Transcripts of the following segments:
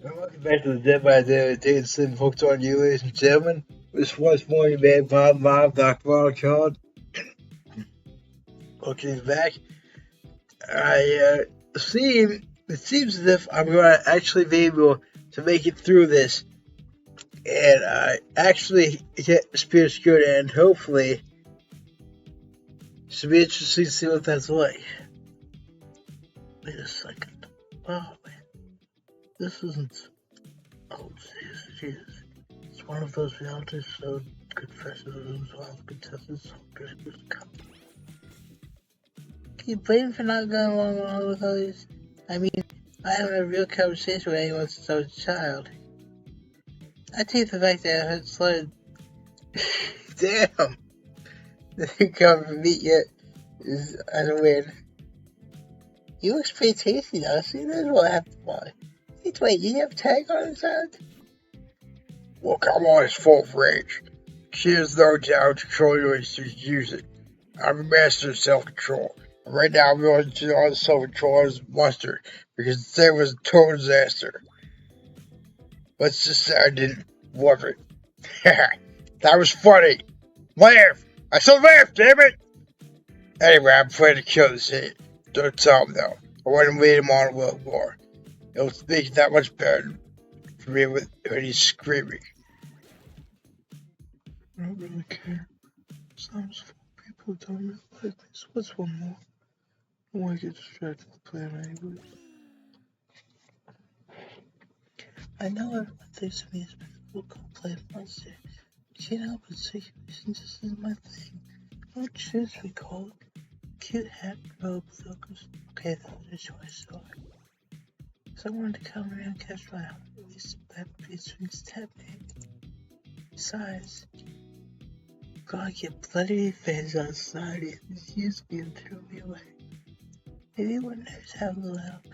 Welcome back to the Dead by Day Slim hooked on you, ladies and gentlemen. This once more your man Bob Dr. Ronald Card. Looking back, it seems as if I'm going to actually be able to make it through this and actually get Spirit's Good, and hopefully it should be interesting to see what that's like. Wait a second. Oh man, this isn't. Oh jeez. It's one of those reality show confessions while contestants come. Can you blame me for not going along with all these? I mean, I haven't had a real conversation with anyone since I was a child. I take the fact that I had started. Damn! Nothing come from meat yet is unaware. He looks pretty tasty though, so you know what I have to buy. Wait, you have a tag on his hand? Look, I'm on his full range. She has no doubt control to use it. I'm a master of self-control. Right now, I'm going to on self-control as mustard because today was a total disaster. Let's just say I didn't love it. That was funny. Laugh! I said laugh, damn it! Anyway, I'm planning to kill this idiot. Don't tell him though. I want to lead him on a little more. It'll make it that much better for me when he's screaming. I don't really care. Sometimes people don't realize this. What's one more? I want to get distracted with playing anyway. I know everyone thinks of me as a play monster. But you know, but situation just isn't my thing. I don't choose to be called. Cute hat, robe, focus. Okay, that was a choice, so. Someone to come around and catch my eye. At least that between step maybe. Besides, gotta get plenty of fans on society and just use me and throw me away. Maybe one knows how to help.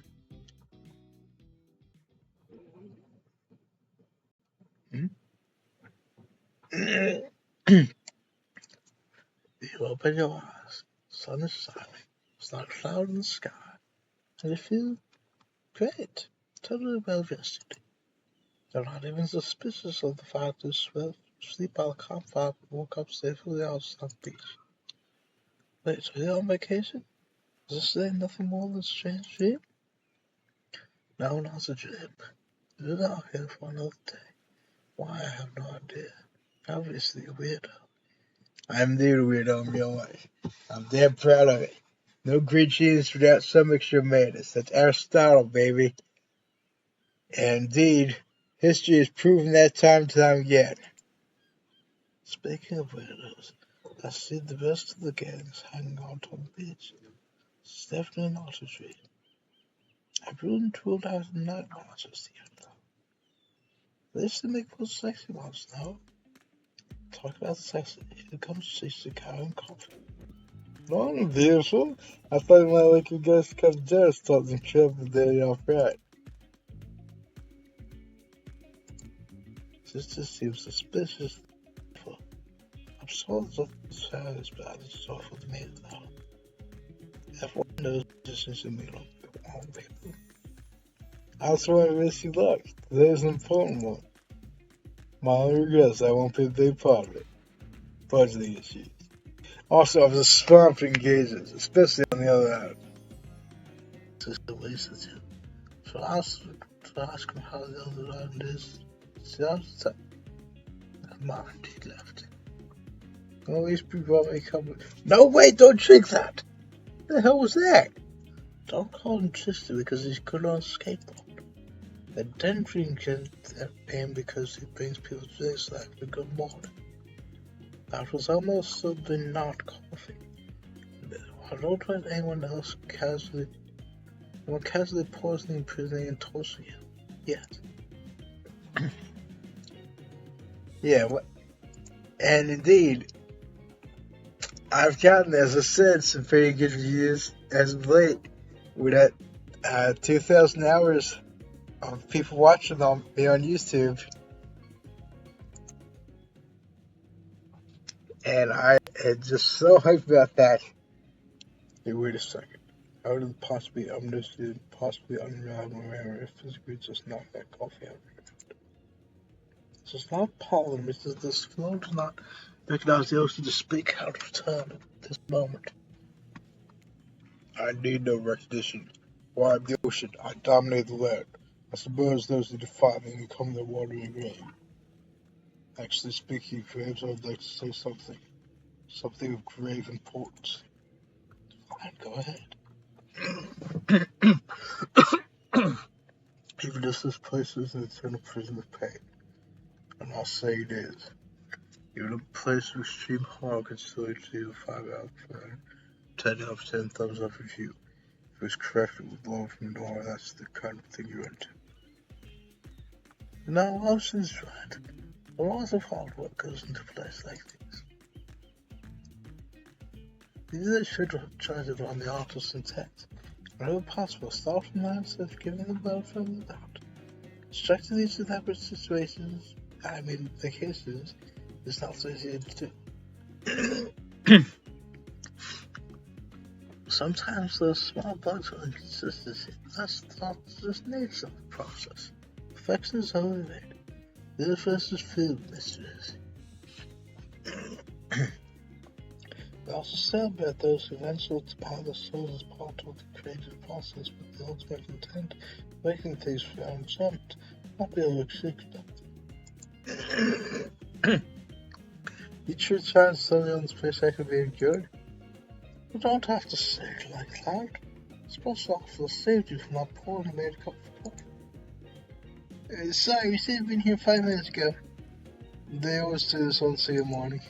You open your eyes. Sun is shining. It's not a cloud in the sky. And you feel great. Totally well rested. They're not even suspicious of the fact that sleep by the campfire and woke up safely on some beach. Wait, so you're on vacation? Is this day nothing more than a strange dream? No, not a dream. You're not here for another day. Why, I have no idea. Obviously a weirdo. I'm indeed a weirdo in real life. I'm damn proud of it. No great genius without some mixture of madness. That's Aristotle, baby. And indeed, history has proven that time and time again. Speaking of weirdos, I see the rest of the gangs hanging out on the beach. It's definitely not a dream. I wouldn't rule out the night monsters yet, though. They used to make those sexy ones now. Talk about sexy. Here comes Cece Cow and coffee. Morning, beautiful. I thought you might like you guys to come jealous talk and trip the day off right. This just seems suspicious. I'm sorry that the sound is bad. It's awful to me though. Everyone knows this isn't me like wrong people. I also want to wish you luck. Today's an important one. My only regret is I won't be a big part of it. Budgeting issues. Also, I was swamped in engagements, especially on the other end. This is a waste of time. So I ask him how the other end is. See, I was the Mom he left. Always be brought me couple. No, wait, don't drink that! What the hell was that? Don't call him Tristan because he's good on a skateboard. And then drink him because he brings people drinks like a good morning. That was almost something not coffee. I don't want anyone else casually poisoning, imprisoning, and toasting you. Yet. Yeah, and indeed, I've gotten, as I said, some pretty good reviews as of late. We're at 2,000 hours of people watching me on YouTube. And I am just so hyped about that. Hey, wait a second. Out of the possibly omniscient, possibly unreliable memory of physically just not that coffee out. This is not pollen, because this flow does not recognize the ocean to speak out of turn at this moment. I need no recognition. For I am the ocean, I dominate the land. I submerge those who defy me and become their watery grave. Actually speaking, graves, I would like to say something. Something of grave importance. Fine, go ahead. Even if this place is an eternal prison of pain, and I'll say it is. Even a place of extreme horror can still achieve a 5-hour plan. 10 out of 10 thumbs up review. If it was crafted with love from Nora, that's the kind of thing you're into. Now, Wilson's right. A lot of hard work goes into a place like this. These should have tried it on the artist's intent. Whenever possible, start from there instead of giving them benefit of the doubt. Structure these elaborate situations, the cases, is not so easy to do. Sometimes those small bugs are inconsistency. That's not just nature of the process. Perfection is elevated. The universe is filled with mysteries. We also celebrate those who venture to power their souls as part of the creative process with the ultimate intent of making things for our enjoyment, not be able to execute them. You true chance something on this place I could be endured? You don't have to say it like that. Special officer saved you from that poorly made cup of coffee. Sorry, you said you've been here 5 minutes ago. They always do this once in the morning.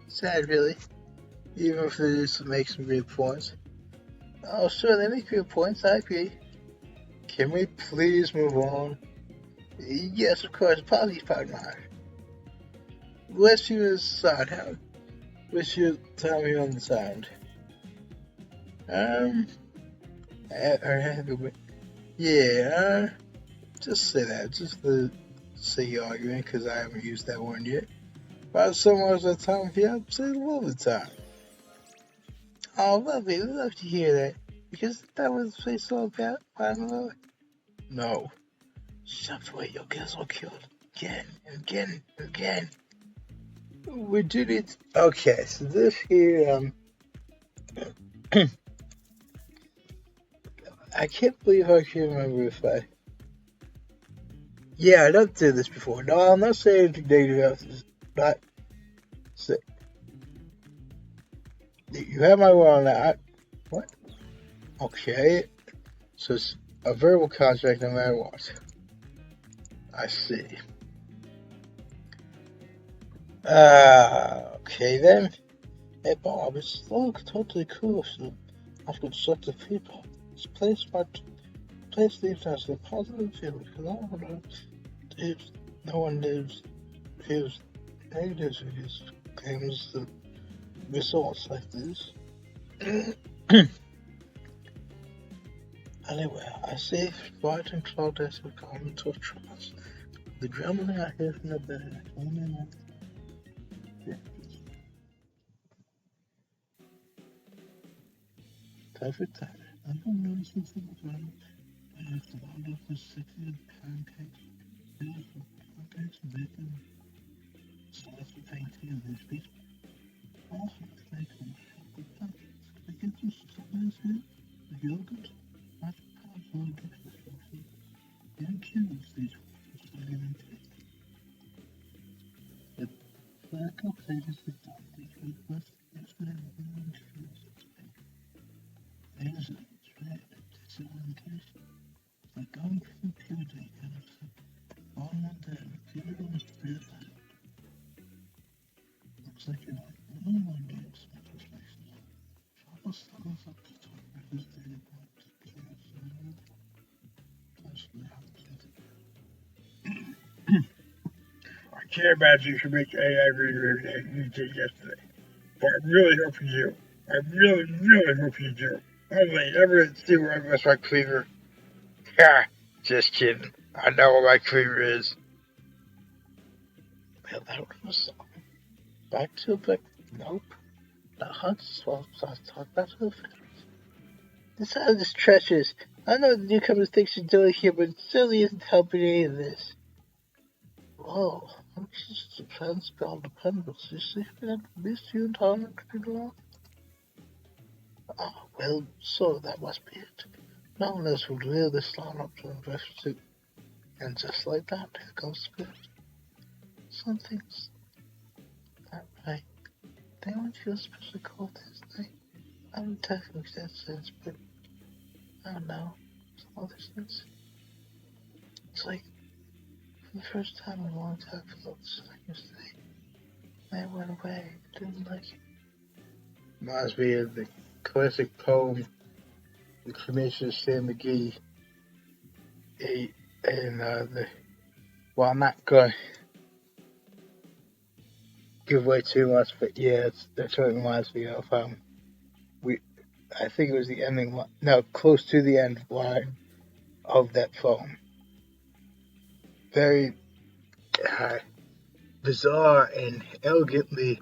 Sad, really. Even if they just make some great points. Oh, sure, they make great points, I agree. Can we please move on? Yes, of course, apologies, partner. What's your sound? What's your timing on the sound? Just say that, just to say your argument, because I haven't used that one yet. About someone else that time, yeah, say lovely time. Oh, lovely, we'd love to hear that, because that was the place all about, by the way. No. Shut the way, you'll get us all killed. Again, and again, and again. We did it. Okay, so this here, I can't believe I can remember if I... Yeah, I done did this before. No, I'm not saying anything negative about this. Not say. You have my word on that. What? Okay. So it's a verbal contract no matter what. I see. Okay then. Hey Bob, it's totally cool. So I've constructive people. This place leaves us a positive feeling because no one feels negative because claims the results like this. Anyway, I see White and Claudette have gone into a trance. The grumbling I hear from the bed only makes perfect time. I don't notice this in the room. I have to order for 60 pancakes. Beautiful pancakes, bacon, sauce, and painting, and these pieces. Also, they come with pancakes. I get you something else here? The yogurt? That's powerful breakfast coffee. You don't kill these for starting in taste. The Flacco pages the doctor for first yesterday and feels its pain. There's a thread that's an indication. It's like going through puberty kind of thing. All in one day, puberty was pretty bad. Looks like you're like really one day of mental space now. Trouble struggles up to talk with his daily point to chaos and mood. Possibly happens. I can't imagine you can make AI reader every day you did yesterday. But I really hope you do. I really, really hope you do. Only ever see where I miss my cleaver. Ha! Just kidding. I know what my cleaver is. Well, that was a song. Back to back. Nope. The hunt's supposed to talk about her feathers. This island is treacherous. I know the newcomers think she's doing here, but it certainly isn't helping any of this. Whoa, I'm just surprised about dependence. You see, I missed you entirely too long. Ah, well, so that must be it. No one else would wear this line up to invest. And just like that, here goes Spirit. Something's not right. They weren't you especially called his name. I haven't technically that sense, but I don't know. Some other sense. It's like, for the first time in a long time, I felt the same yesterday. I went away. I didn't like it. Reminds me of the classic poem, The Commissioner Sam McGee. Well, I'm not going to give away too much, but yeah, that's what it reminds me of. I think it was the ending line, no, close to the end line of that poem. Very bizarre and elegantly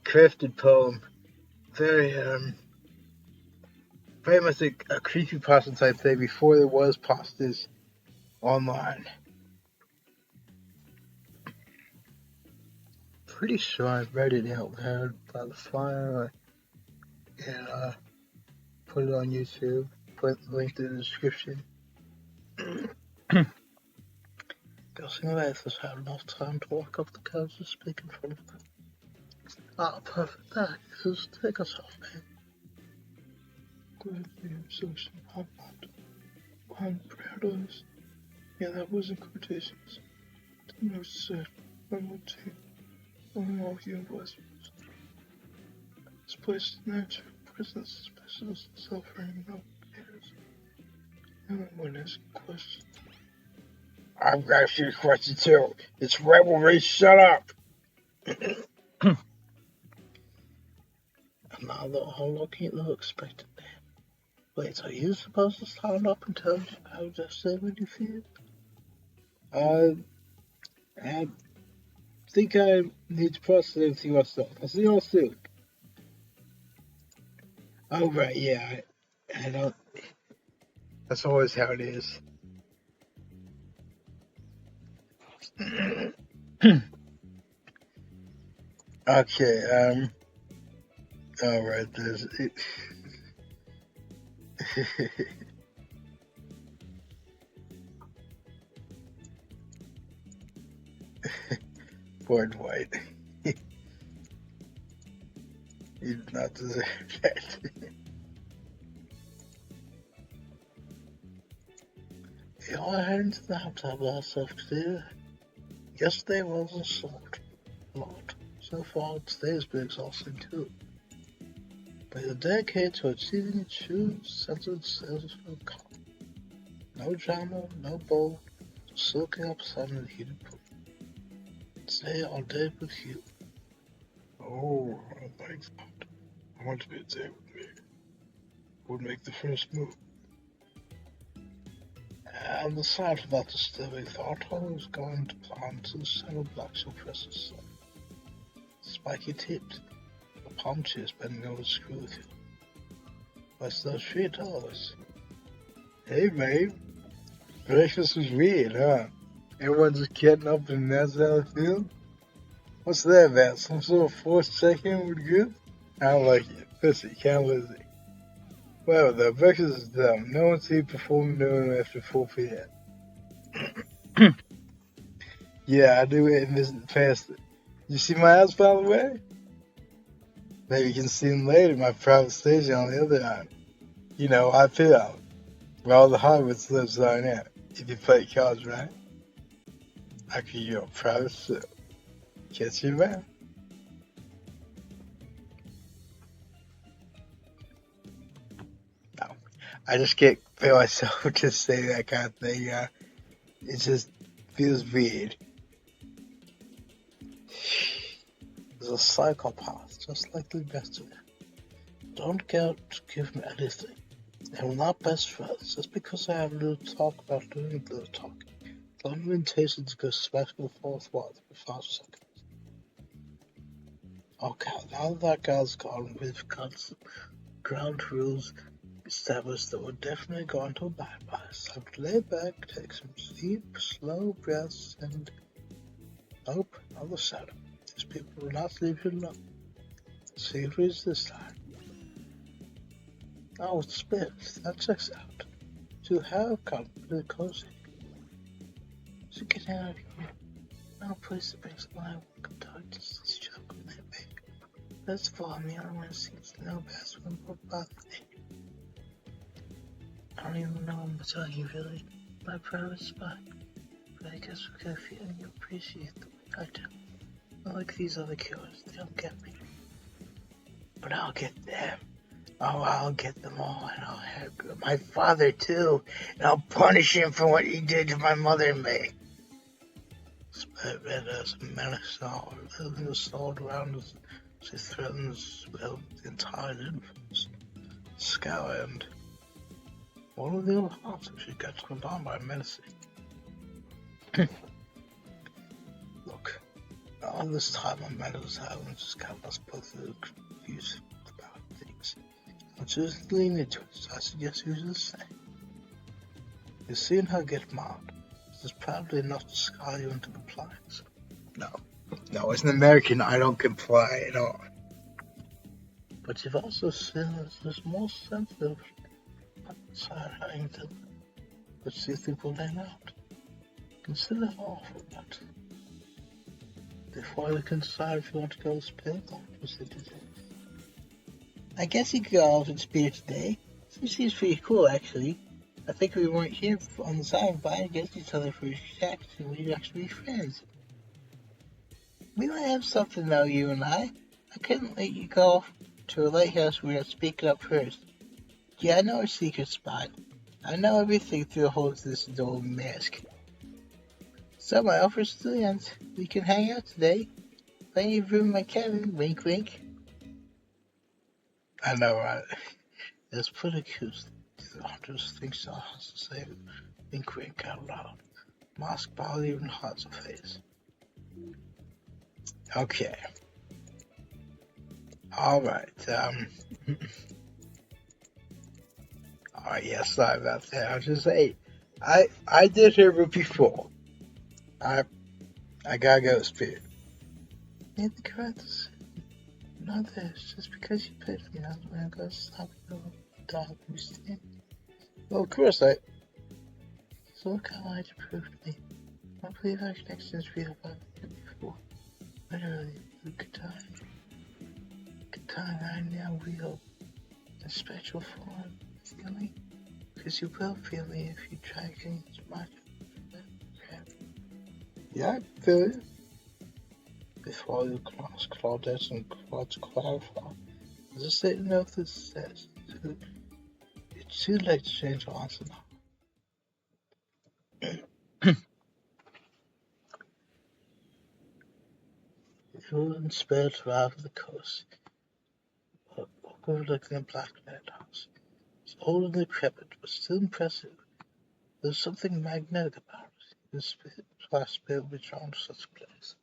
crafted poem. Very much a creepypasta type thing before there was pastas online. Pretty sure I read it out loud by the fire and put it on YouTube. Put the link in the description. Guessing Alexis had enough time to walk up the coast and speak in front of them. Ah, perfect. That is take us off, man. Glad you so soon. I'm proud of this. Yeah, that was in quotations. Didn't know said. I want to. I'm all here was. This place is natural. Presence, specialist, suffering, no cares. No one asking questions. I've got a few questions too. It's revelry, shut up! And now I'm looking at the expectant man. Wait, are you supposed to stand up and tell me how to say what you feel? I think I need to process everything myself. I'll see y'all soon. Oh, right, yeah. I don't. That's always how it is. Okay, alright, there's it. Poor Dwight. He did not deserve that. We all head into the hot tub ourselves today. Yesterday wasn't a lot. So far, today's been exhausting too. But you're dedicated to achieving a true sense of self-calm. No drama, no bowl, just soaking up sun in the heated pool. Today I'll date with you. Oh, I like that. I want to be a date with me. Who would make the first move? And the sight of that disturbing thought, I was going to climb to the center black suppressor. Spiky tipped, the palm chairs bending over the screw with you. What's those $3? Hey, babe. Breakfast was weird, huh? Everyone's just getting up and that's how it feels? What's that about? Some sort of forced check-in with good? I don't like it. Pussy, can't listen. Well, the breakfast is dumb. No one's here performing noon after 4 p.m. Yeah, I do it in this past. You see my house, by the way? Maybe you can see them later. My private station on the other hand. You know, I feel where all the Hollywood slips are now. If you play cards right, I could give you a private suit. Catch you around. No, I just can't feel myself to say that kind of thing. It just feels weird. He's a psychopath, just like the rest of them. Don't get to give him anything. And we're not best friends. Just because I have a little talk about doing a little talking. The invitation to go smash the fourth wall for 5 seconds. Okay, now that guy's gone, we've got some ground rules established that we're definitely going to abide by. So lay back, take some deep, slow breaths, and nope, another shadow. These people will not leave you alone. See who it is this time. Oh, it's spirits. That checks out. To have come pretty cozy. So get out of here. No place that brings alive welcome darkness. This joke with that big. First of all, I'm the only one who seems to know best when we're bothering me. I don't even know what to tell you, really. My private spot. But I guess we got a feeling you appreciate the way I do. Not like these other killers. They don't get me. But I'll get them. Oh, I'll get them all, and I'll have my father, too. And I'll punish him for what he did to my mother and me. Red as a menace now, living assault around us. She threatens, well, the entire universe. Scour and all of the other hearts if she gets run down by menacing. Look, all this time my mental silence just got us both confused about things. I'll just lean into it, so I suggest you do the same. You've seen her get mad. This is probably enough to scar you into compliance. No, as an American, I don't comply at all. But you've also seen this more sensitive outside Harrington, which you think will lay out. Consider all for that. Before you can decide if you want to go to Spirit or City. I guess you could go out in Spirit today. This seems pretty cool, actually. I think we weren't here on the side fighting against each other for attacks, and we'd actually be friends. We might have something though, you and I. I couldn't let you go to a lighthouse without speaking up first. Yeah, I know a secret spot. I know everything through the holes of this old mask. So my offer stands. We can hang out today. Plenty of room in my cabin. Wink, wink. I know, right? It's pretty cute. The hunters think so has to say wink, wink out loud. Mask barely even hides a face. Okay. Alright, Alright, yeah, sorry about that. I was just saying, I did hear it before. I gotta go to Spirit. Yeah, the correct. Not this. Just because you picked me, I'm gonna stop you. Dog, you stand. Well, of course, so what kind of lied to prove to me? I believe our connection is real, but before. Literally, good time. Good time right now, real. In spiritual form. Feel me? Because you will feel me if you try getting as much. Yeah, I feel it. Before you cross Claudette and Claude's clarify, just let you know if this says it's too late to change your answer now. You and Spirit arrive at the coast. Walk overlooking a black house. It's old and decrepit, but still impressive. There's something magnetic about it. This Spirit will be drawn to such a place.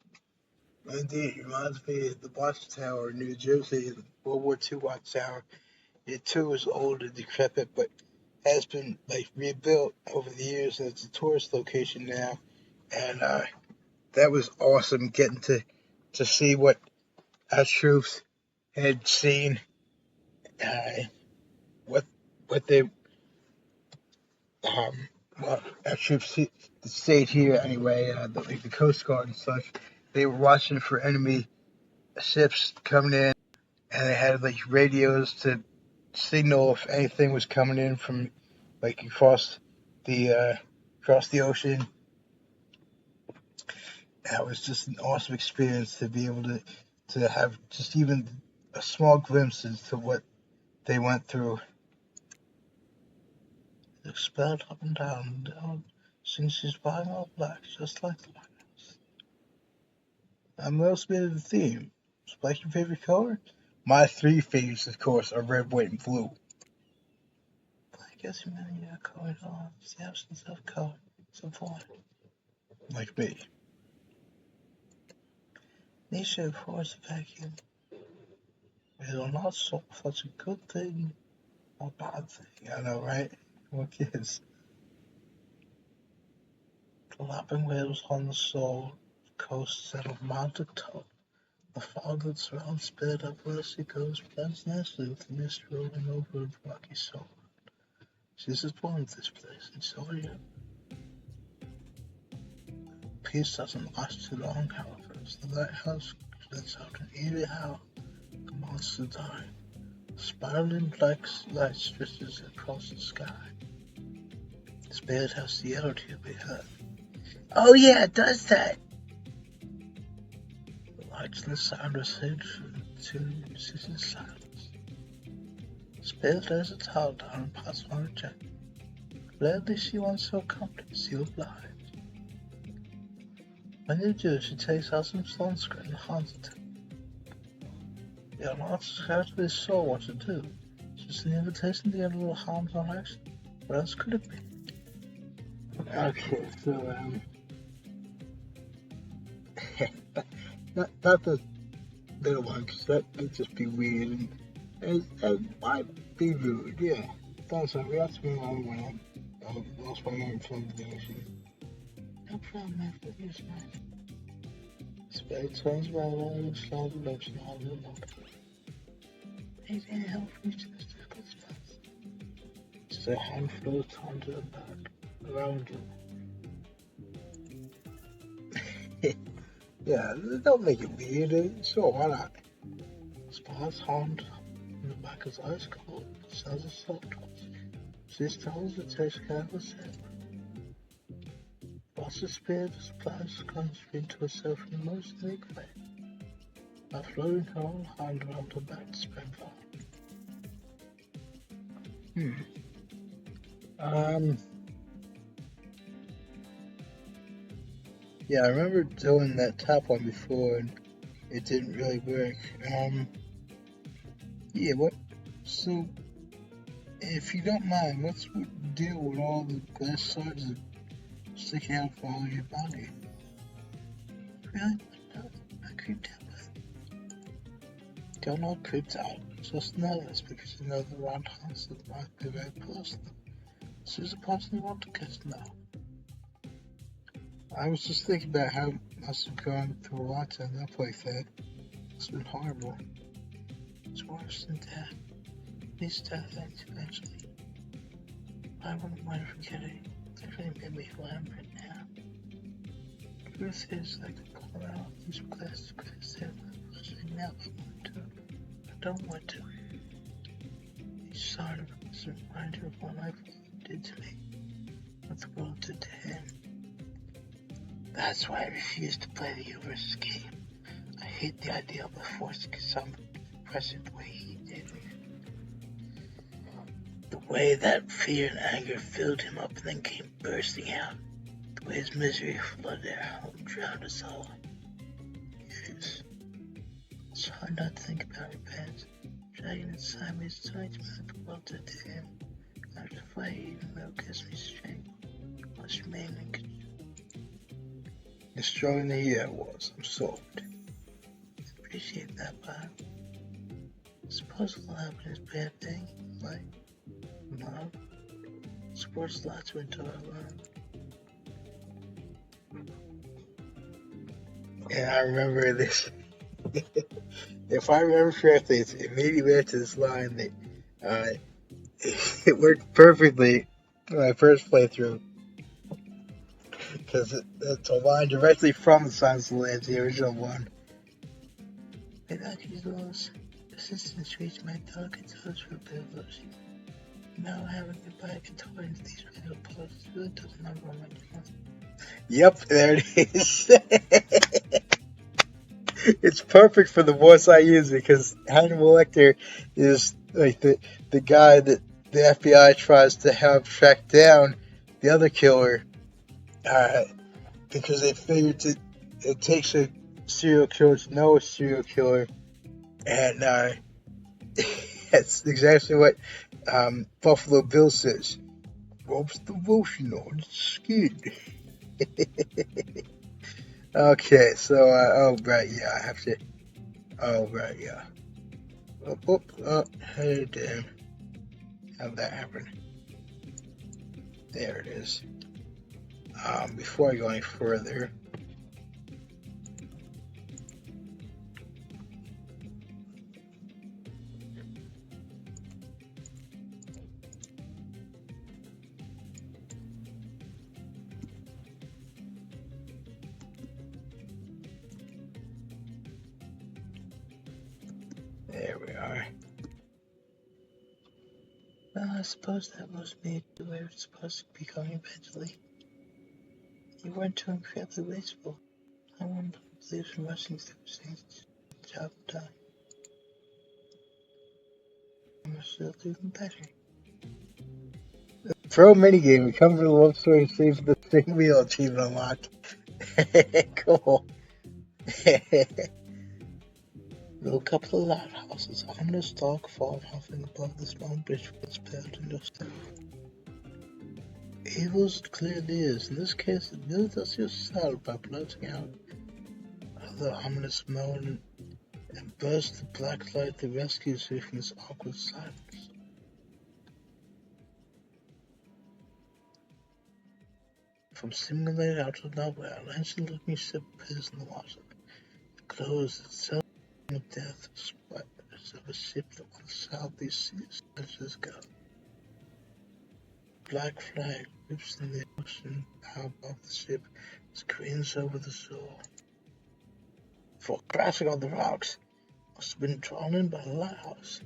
Indeed, it reminds me of the Watchtower in New Jersey, the World War II Watchtower. It too is old and decrepit, but has been rebuilt over the years, and it's a tourist location now. And that was awesome getting to see what our troops had seen, what they well, our troops stayed here anyway. The Coast Guard and such, they were watching for enemy ships coming in, and they had radios to signal if anything was coming in from across the ocean. That was just an awesome experience to be able to have just even a small glimpse into what they went through. It spelled up and down, since she's buying all black, just like the lighthouse. I'm well made of the theme. Is black your favorite color? My three favorites, of course, are red, white, and blue. Black has many colors on. It's the absence of color. It's a void. Like me. Nature abhors a vacuum. It will not solve. That's a good thing. A bad thing, I know, right? What kids? The lapping waves on the soul coast set of mounted top. The fog that surrounds Spirit up where she goes blends nicely with the mist rolling over the rocky soul. She's just born of this place, and so are you. Peace doesn't last too long, however, as the lighthouse lets out an eerie howl. The monster die. Spiraling black light stretches across the sky. The Spirit has yelled to be heard. Oh yeah, it does that! The lights and the sound recede to sitting silence. The Spirit lays its heart down and passes on a check. Gladly she wants so comforted, sealed blind. When you do, she takes out some sunscreen and hands it to him. You're not scared of his soul what to do. It's just an invitation to get a little hands-on action. What else could it be? Okay, so, not the little one, because that would just be weird, and it might be rude, yeah. That's right, that's me when I lost my mind from the ocean. No problem, man, for this, man. Spade turns by and slides the lips and all the water. Maybe I help reach this difficult spots. Just a hand floats onto the back, around you. Yeah, don't make it weird, sure, why not? Spot's hand in the back is ice cold, sounds a soft touch. She tells it takes care of herself. Whilst the spirit splines comes into herself in the most unique way. By floating her whole hand around her back to spread out. Yeah, I remember doing that top one before and it didn't really work. Yeah, what? So, if you don't mind, what's the deal with all the glass shards sticking out from all of your body? Really? No, I creeped out by it. Don't know creeped out. Just nervous because you know the round house that might be very personal. So is the person you want to get to know. I was just thinking about how I must have gone through a lot in that place there. It's been horrible. It's worse than death. These death ends eventually. I wouldn't mind forgetting. It really made me who I am right now. The truth is, I could pull out these plastic grids there right now if I want to. I don't want to. Each side of it is a reminder of what my father did to me, what the world did to him. That's why I refuse to play the you versus game. I hate the idea of forcing someone to impress it the way he did. The way that fear and anger filled him up and then came bursting out. The way his misery flooded our home, drowned us all. Yes. It's hard not to think about repentance. Dragging inside me is trying to make the world did to him. I have to fight even though it gives me strength. Must remain in control. The stronger the year was, I'm sold. I appreciate that, but I suppose what will happen is bad thing, like love. Sports lots into our love. And I remember this. If I remember correctly, it's immediately after this line that it worked perfectly in my first playthrough. Because it's a line directly from the Silence of the Lambs, the original one. Without these laws, assistance reached my delicate toes for a bit of lotion. Now having to buy a guitar into these radio posts really does a number on my chance. Yep, there it is. It's perfect for the voice I use because Hannibal Lecter is like the guy that the FBI tries to have track down the other killer. Because they figured it takes a serial killer to know a serial killer, and that's exactly what Buffalo Bill says. Rubs the lotion on its skin. Okay, so oh right, yeah, I have to. Oh right, yeah. Oh, hey, damn. How'd that happen? There it is. Before I go any further, there we are. Well, I suppose that was me to where it's supposed to be going eventually. You weren't too incredibly wasteful. I won't believe in rushing through things to get the job done. I must do even better. Throw minigame. Recover the love story and save the thing wheel achievement unlocked. Cool. Little couple of lighthouses. Ominous dark fog hovering above the small bridge was built into itself. Evil's clearly is. In this case, it really does yourself by blurting out the ominous moan and burst the black light that rescues you from this awkward silence. From seemingly out of nowhere, an ancient-looking ship appears in the water. It glows itself in the death of a ship that once sailed these seas centuries ago. The black flag whips in the ocean now above the ship, screens over the shore. For crashing on the rocks, must have been drawn in by the lighthouse.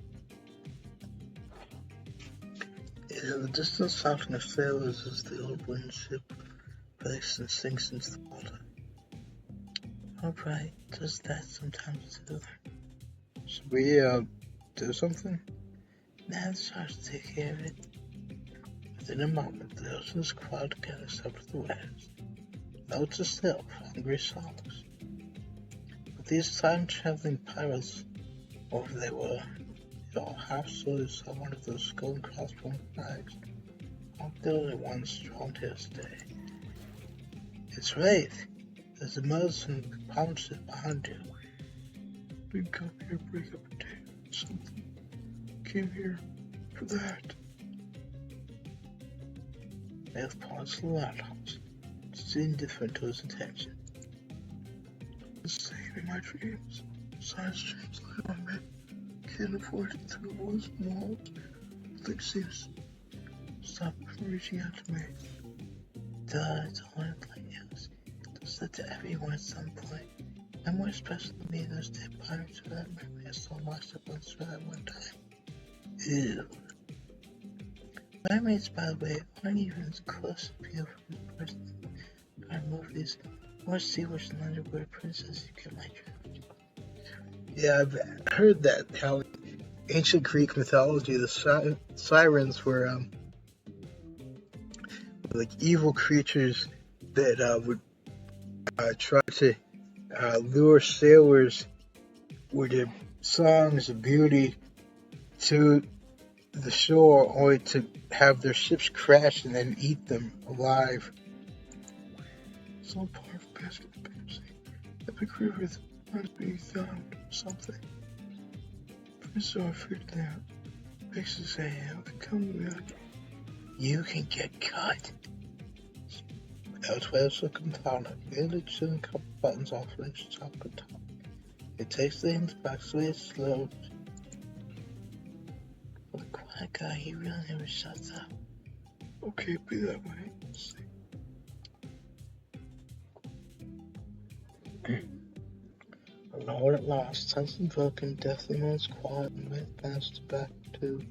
In the distance, shouting of sailors as the old wind ship breaks and sinks into the water. Alright, does that sometimes too. Should we, do something? Man starts to take care of it. Within a moment, the ocean is quiet again except for the waves. Notes are still, hungry songs. But these time-traveling pirates, or if they were, half-solely saw one of those skull and crossbones flags. Aren't the only ones strong here today. It's Wraith. There's a Merson compound behind you. Didn't come here to break up a day or something. Came here for that. Wraith points to the lighthouse. It's indifferent to his intention. It's saving my dreams. Science streams light on me. Can't avoid it through walls and walls. Nothing seems to stop from reaching out to me. It's all in lighthouse. It does that to everyone at some point. And more especially me, those dead pirates who that memory is so lost up on the at one time. Ew. Mermaids, by the way, aren't even as close to beautiful as our movies. More sea-witch and underwear princess, you get my drift. Yeah, I've heard that, how in ancient Greek mythology, the sirens were, like evil creatures that, would, try to, lure sailors with their songs of beauty to the shore, only to have their ships crash and then eat them alive. Some part of basket of Pepsi. Epic river that must be found or something. So I figured it out. Basically saying, come back. You can get cut. Elsewhere, so compounded. Merely turn a couple buttons off and each chocolate top. It takes things back slow. For the quiet guy, he really never shuts up. Okay, be that way. Let's see. Alone at last, tense and broken, deathly man's quiet and went past back to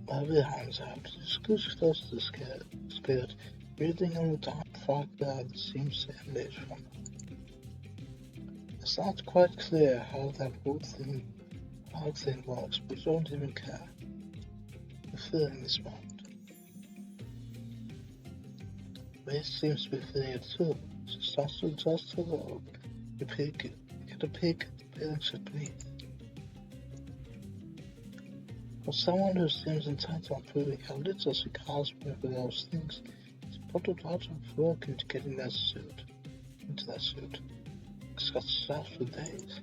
the hands out. Scooch close to the spirit, breathing on the dark fog cloud that seems to emanate from him. It's not quite clear how that whole thing works, but don't even care. The feeling is wrong. Wraith seems to be feeling it too. She starts to adjust to the rope. You get a peek at the feelings beneath. For someone who seems intent on proving how little she cares for those things, she put a lot of work into getting that suit. It's got straps for days.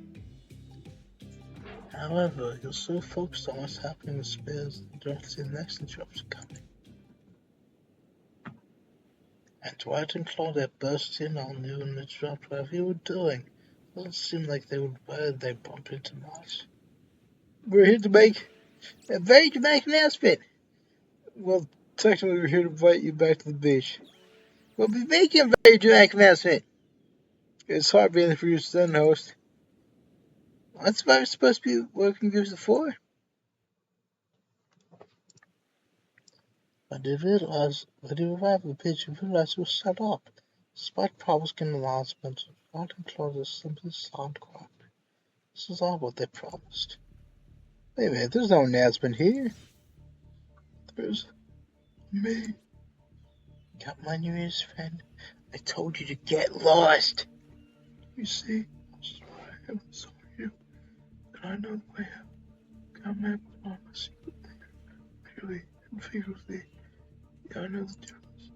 However, you're so focused on what's happening with Spears that you don't see the next interruption coming. And Dwight and Claudia burst in on you and interrupt whatever you were doing. Doesn't seem like they would mind they bump into much. We're here to make a very dramatic announcement. Well, technically we're here to invite you back to the beach. We'll be making a very dramatic announcement. It's hard being the producer and host. That's what I'm supposed to be working music for. But they realized that he arrived at the beach and realized it was set up. Despite problems getting announcements, Dwight and Claudia simply sound quiet. This is all what they promised. Wait a minute, there's no announcement here. There's me. Got my New Year's friend. I told you to get lost. You see, that's why I am so you. And I know the way out. Got map with all my secret later. Purely and figuratively. Yeah, I know the difference.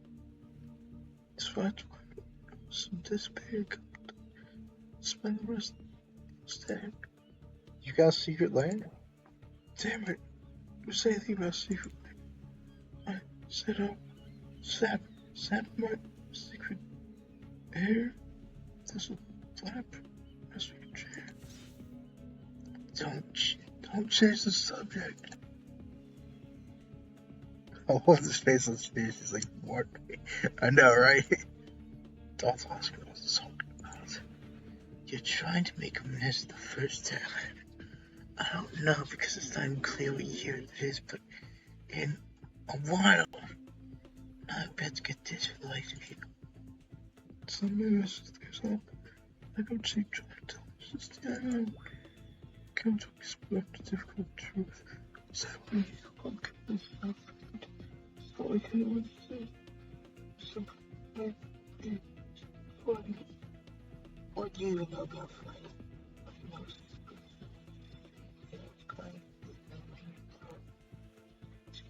Despite why I was anticipating spend the rest staying. You got a secret lair? Damn it. You say anything about secret lair. I set up Sap my secret hair. There's a flap. My secret chair. Don't change the subject. I love this face on stage. She's like, what? I know, right? Don't ask me what it's talking about. You're trying to make a mess the first time. I don't know because it's not even clear what year it is, but in a while. I bet to get this for the likes of you. Some mirrors there's all. I don't see trying to tell us just the I know. Come to explore the difficult truth. It's happening. I'm killing myself. So I can't even say. Something like what do you even know about Friday?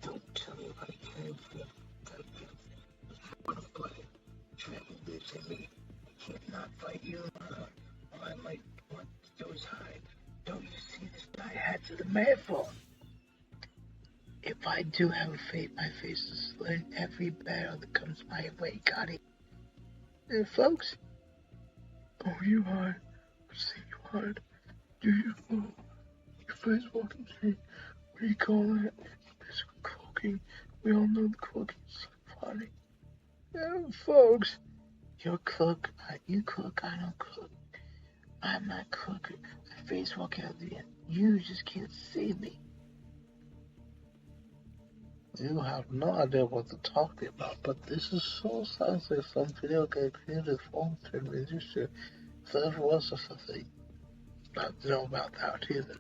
Don't tell me what I can't feel. Me. I can't not fight you, or I might want those hide. Don't you see this guy had to the marathon? If I do have a fate, my face is in every battle that comes my way, got it? And folks? Oh, you hide. See you hide. Do you know your face walking through? What do you call that? Basically cloaking. We all know the cloaking is so funny. Yeah, folks. You're crook, you crook, I don't crook. I'm not crooked. I face walk out the end. You just can't see me. You have no idea what they're talking about, but this is so sounds like some video game created form to register. If there ever was something, I don't know about that either.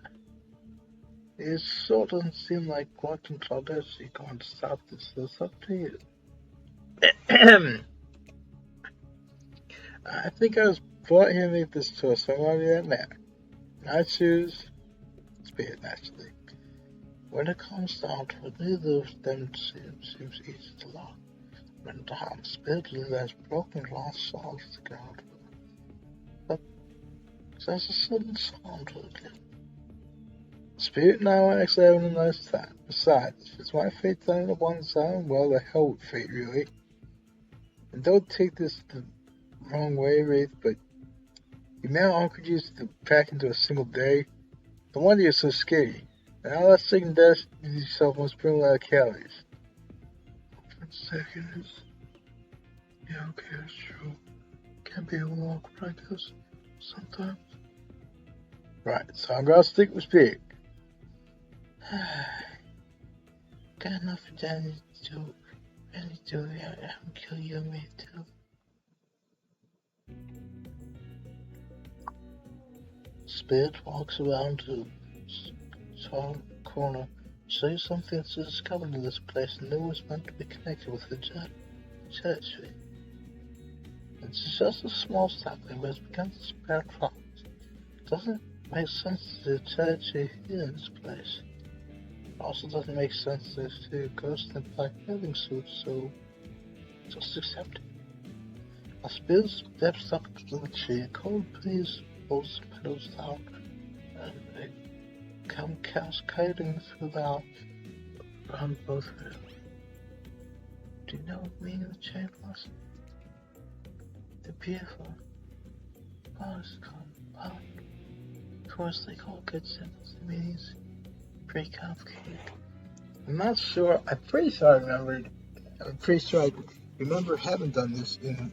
It sure doesn't seem like watching Claudette going to stop this. It's up to you. I think I was brought here to make this choice, so I'm gonna do that now. I choose Spirit, actually. When it comes down to it, neither of them seems easy to lock. When the harm Spirit has broken lost souls to ground with. But there's a sudden sound to it. Spirit and I are actually having a nice time. Besides, if it's my fate to end up on the side, well, the hell with fate, really. And don't take this the wrong way, Wraith, but the amount of awkward you to pack into a single day, no wonder you're so scary. And all that second death yourself must bring a lot of calories. For a second is, yeah, okay, that's true. Can't be a little awkward, I guess, sometimes. Right, so I'm gonna stick with Spirit. Got enough for Daddy to really do it. I'm kill you and me too. Spirit walks around to the corner, says something to discovered in this place and knew was meant to be connected with the church. It's just a small sapling, but it's begun to sprout rocks. It doesn't make sense to the church here in this place. It also doesn't make sense to see ghosts in black bathing suits, so just accept it. As Spirit steps up to the tree, a cold breeze pulls the petals down, and it come cascading through the Alps around both rivers. Do you know what meaning of the cherry blossom? They're beautiful. Flowers come out. Of course, like all good symbols, the meanings pretty complicated. I'm not sure. I'm pretty sure I remember having done this in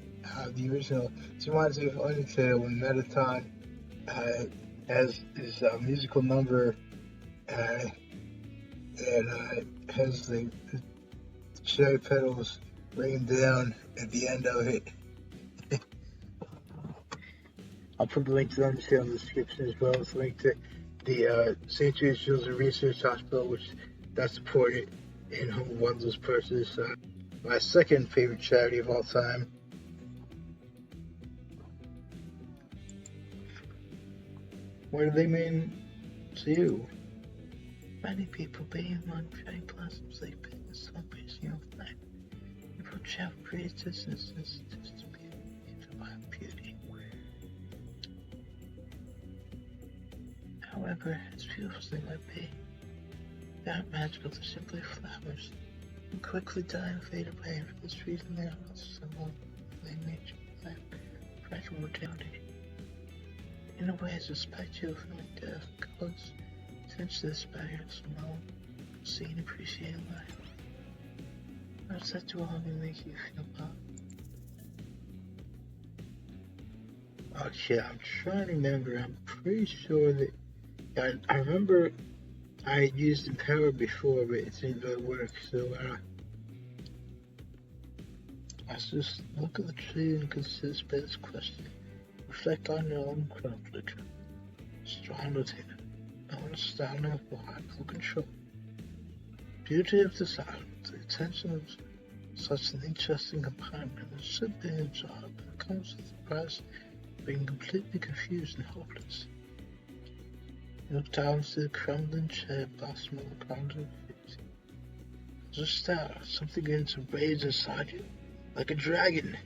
the original. It reminds me of Undertale when Mettaton has his musical number that has the cherry petals raining down at the end of it. I'll put the link to Undertale in the description as well as a link to the St. Jude's Children's Research Hospital, which got supported in Humble Bundle's purchase. My second favorite charity of all time. What do they mean to you? Many people being among cherry blossoms like business celebration of life. People travel great distances just to be about beauty. However, as beautiful as they might be, they aren't magical, they're simply flowers, and quickly die and fade away. For this reason, they are also symbol of nature, life, fragile mortality. In a way, as a spectacle from death, colors tends to inspire us alone, see and appreciate life. How does that do all make you feel about? Oh yeah, I'm trying to remember. I'm pretty sure that I remember I had used Empower before, but it didn't really work. So let's just look at the tree and consider this question. Reflect on your own conflict. Strong routine. No one is standing up behind full control. Beauty of the silence. The attention of such an interesting compartment is simply a job, but it comes with the price of being completely confused and hopeless. You look down to the crumbling cherry blossom on the ground of your feet. There's a star, something begins to rage inside you, like a dragon.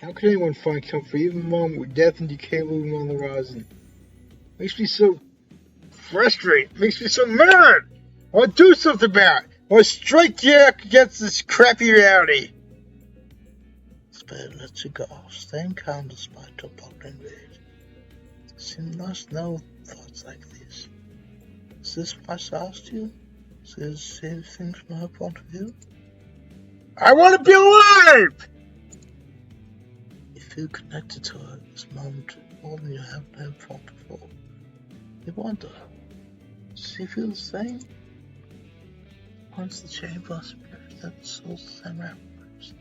How can anyone find comfort even in a moment with death and decay looming on the horizon? Makes me so frustrated. Makes me so mad. I want to do something about it. I want to strike back against this crappy reality. Spirit lets you go, staying calm despite your bubbling rage. You must know thoughts like this. Is this why I asked you? Is this same things from her point of view? I want to be alive! You feel connected to her at this moment more than you have ever felt before. You wonder, does she feel the same? Once the cherry blossom represents the souls of samurai warriors,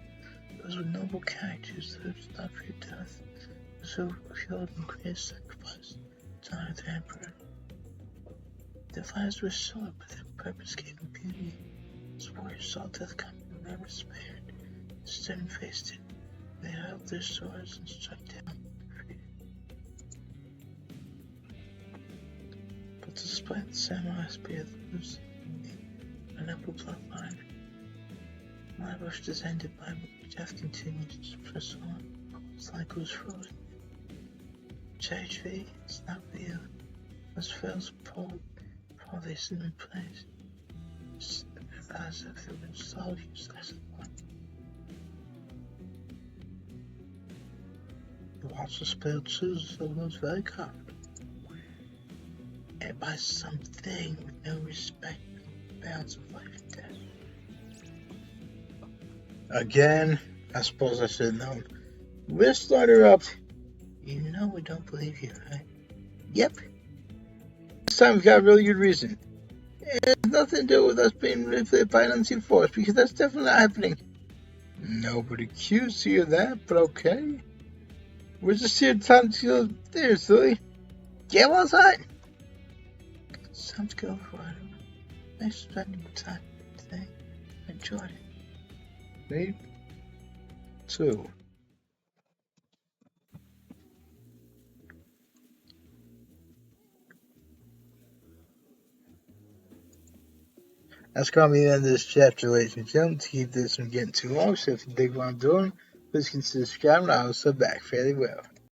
those with noble characters who did not fear death, those who fulfilled and great sacrifice, time of the emperor. Their lives were short, but their purpose gave them beauty. As warriors saw death coming and never spared, they stood and faced it. They held their swords and struck down and freed. But despite the samurai spirit that lives in a noble bloodline, my wish is ended by death continues to press on. It's like it was frozen. Cherry tree is not real. As fails pull they sit in place. It's as if they were installed useless at one. You watch the spell choose so those very card. And by something with no respect, no bounds of life and death. Again, I suppose I should have known. We'll start her up. You know we don't believe you, right? Yep. This time we've got a really good reason. It has nothing to do with us being manipulated by an unseen force, because that's definitely not happening. Nobody accused you of that, but okay. We're just here to time to go there, silly. Get outside. It's time to go for it. Thanks for spending your time today. I enjoyed it. Me too. That's going to be the end of this chapter, ladies and gentlemen. To keep this from getting too long, so if you dig what I'm doing, please consider subscribing. I will sub back fairly well.